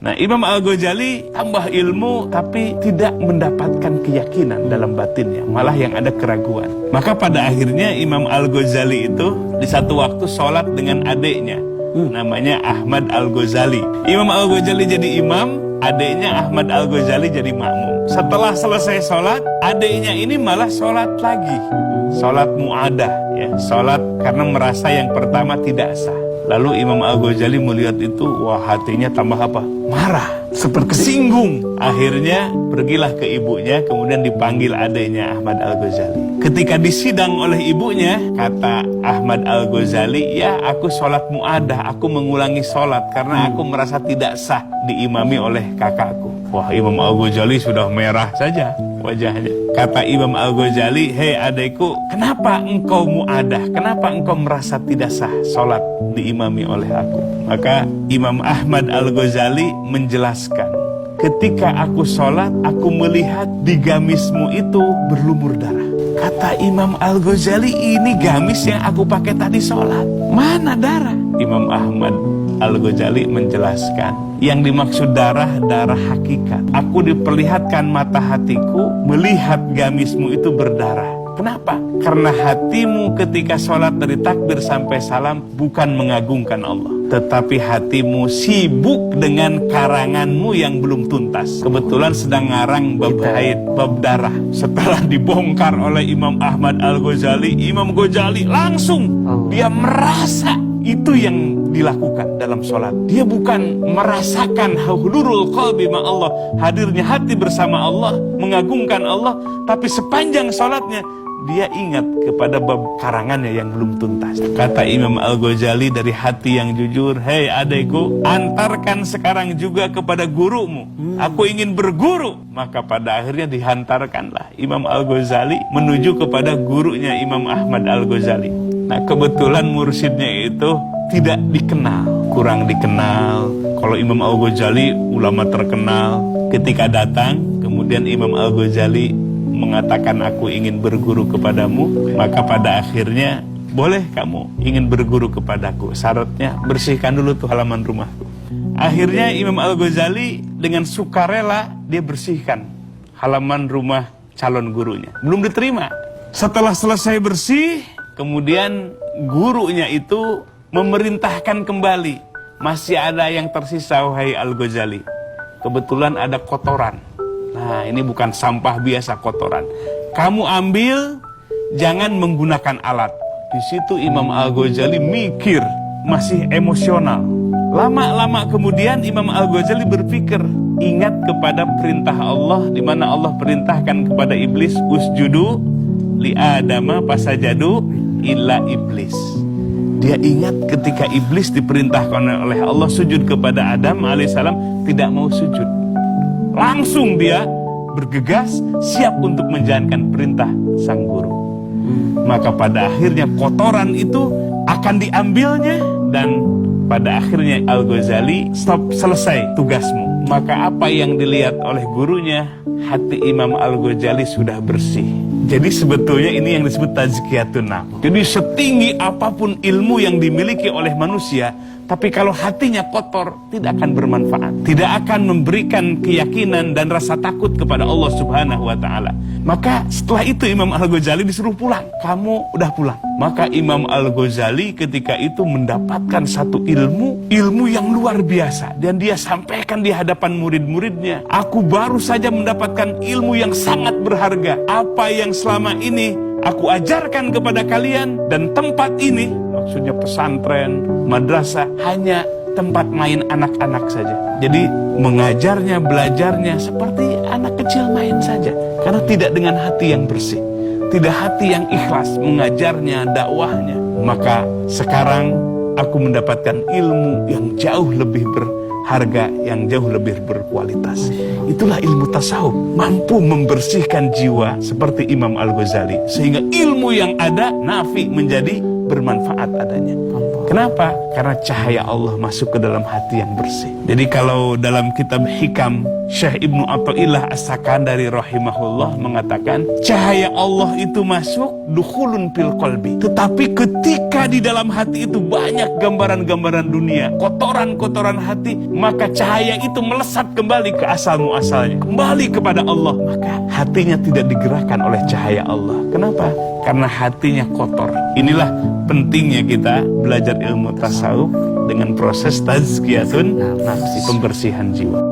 Nah, Imam Al-Ghazali tambah ilmu tapi tidak mendapatkan keyakinan dalam batinnya, malah yang ada keraguan. Maka pada akhirnya Imam Al-Ghazali itu di satu waktu sholat dengan adiknya, namanya Ahmad Al-Ghazali. Imam Al-Ghazali jadi imam, adiknya Ahmad Al-Ghazali jadi makmum. Setelah selesai sholat, adiknya ini malah sholat lagi, sholat mu'adah, ya, sholat karena merasa yang pertama tidak sah. Lalu Imam Al-Ghazali melihat itu, wah, hatinya tambah apa? Marah, seperti kesinggung. Akhirnya pergilah ke ibunya, kemudian dipanggil adiknya Ahmad Al-Ghazali. Ketika disidang oleh ibunya, kata Ahmad Al-Ghazali, ya, aku sholat mu'adah, aku mengulangi sholat karena aku merasa tidak sah diimami oleh kakakku. Wah, Imam Al-Ghazali sudah merah saja wajahnya. Kata Imam Al-Ghazali, hei adekku, kenapa engkau mu'adah? Kenapa engkau merasa tidak sah sholat diimami oleh aku? Maka Imam Ahmad Al-Ghazali menjelaskan, ketika aku sholat, aku melihat di gamismu itu berlumur darah. Kata Imam Al-Ghazali, ini gamis yang aku pakai tadi sholat, mana darah? Imam Ahmad Al-Ghazali menjelaskan, yang dimaksud darah, darah hakikat. Aku diperlihatkan mata hatiku melihat gamismu itu berdarah. Kenapa? Karena hatimu ketika sholat dari takbir sampai salam bukan mengagungkan Allah, tetapi hatimu sibuk dengan karanganmu yang belum tuntas. Kebetulan sedang ngarang bab haid, bab darah. Setelah dibongkar oleh Imam Ahmad Al-Ghazali, Imam Ghazali langsung dia merasa itu yang dilakukan dalam sholat. Dia bukan merasakan hulurul qalbi ma Allah, hadirnya hati bersama Allah, mengagungkan Allah, tapi sepanjang sholatnya dia ingat kepada bab karangannya yang belum tuntas. Kata Imam Al-Ghazali dari hati yang jujur, hei adekku, antarkan sekarang juga kepada gurumu. Aku ingin berguru. Maka pada akhirnya dihantarkanlah Imam Al-Ghazali menuju kepada gurunya Imam Ahmad Al-Ghazali. Nah, kebetulan mursyidnya itu tidak dikenal, kurang dikenal. Kalau Imam Al-Ghazali ulama terkenal. Ketika datang, kemudian Imam Al-Ghazali mengatakan, aku ingin berguru kepadamu. Maka pada akhirnya, boleh kamu ingin berguru kepadaku, syaratnya bersihkan dulu tuh halaman rumahku. Akhirnya Imam Al-Ghazali dengan sukarela dia bersihkan halaman rumah calon gurunya. Belum diterima. Setelah selesai bersih, kemudian gurunya itu memerintahkan kembali, masih ada yang tersisa wahai Al-Ghazali. Kebetulan ada kotoran. Nah, ini bukan sampah biasa, kotoran. Kamu ambil, jangan menggunakan alat. Di situ Imam Al-Ghazali mikir, masih emosional. Lama-lama kemudian Imam Al-Ghazali berpikir, ingat kepada perintah Allah, di mana Allah perintahkan kepada iblis, usjudu li Adama fasajadu illa iblis. Dia ingat ketika iblis diperintahkan oleh Allah sujud kepada Adam alaihissalam, tidak mau sujud. Langsung dia bergegas, siap untuk menjalankan perintah sang guru. Maka pada akhirnya kotoran itu akan diambilnya, dan pada akhirnya Al-Ghazali, stop, selesai tugasmu. Maka apa yang dilihat oleh gurunya, hati Imam Al-Ghazali sudah bersih. Jadi sebetulnya ini yang disebut tazkiyatun nafs. Jadi setinggi apapun ilmu yang dimiliki oleh manusia, tapi kalau hatinya kotor, tidak akan bermanfaat. Tidak akan memberikan keyakinan dan rasa takut kepada Allah Subhanahu wa Ta'ala. Maka setelah itu Imam Al-Ghazali disuruh pulang. Kamu udah pulang. Maka Imam Al-Ghazali ketika itu mendapatkan satu ilmu yang luar biasa. Dan dia sampaikan di hadapan murid-muridnya, aku baru saja mendapatkan ilmu yang sangat berharga. Apa yang selama ini aku ajarkan kepada kalian, dan tempat ini, maksudnya pesantren, madrasah, hanya tempat main anak-anak saja. Jadi mengajarnya, belajarnya seperti anak kecil main saja. Karena tidak dengan hati yang bersih, tidak hati yang ikhlas mengajarnya, dakwahnya. Maka sekarang aku mendapatkan ilmu yang jauh lebih berharga, yang jauh lebih berkualitas. Itulah ilmu tasawuf, mampu membersihkan jiwa seperti Imam Al-Ghazali, sehingga ilmu yang ada nafi menjadi bermanfaat adanya. Kenapa? Karena cahaya Allah masuk ke dalam hati yang bersih. Jadi kalau dalam kitab Hikam Syekh Ibnu Athaillah As-Sakandari rahimahullah mengatakan, cahaya Allah itu masuk dukhulun fil qalbi. Tetapi ketika di dalam hati itu banyak gambaran-gambaran dunia, kotoran-kotoran hati, maka cahaya itu melesat kembali ke asal muasalnya, kembali kepada Allah. Maka hatinya tidak digerakkan oleh cahaya Allah. Kenapa? Karena hatinya kotor. Inilah pentingnya kita belajar ilmu tasawuf dengan proses tazkiyatun nafsi, pembersihan jiwa.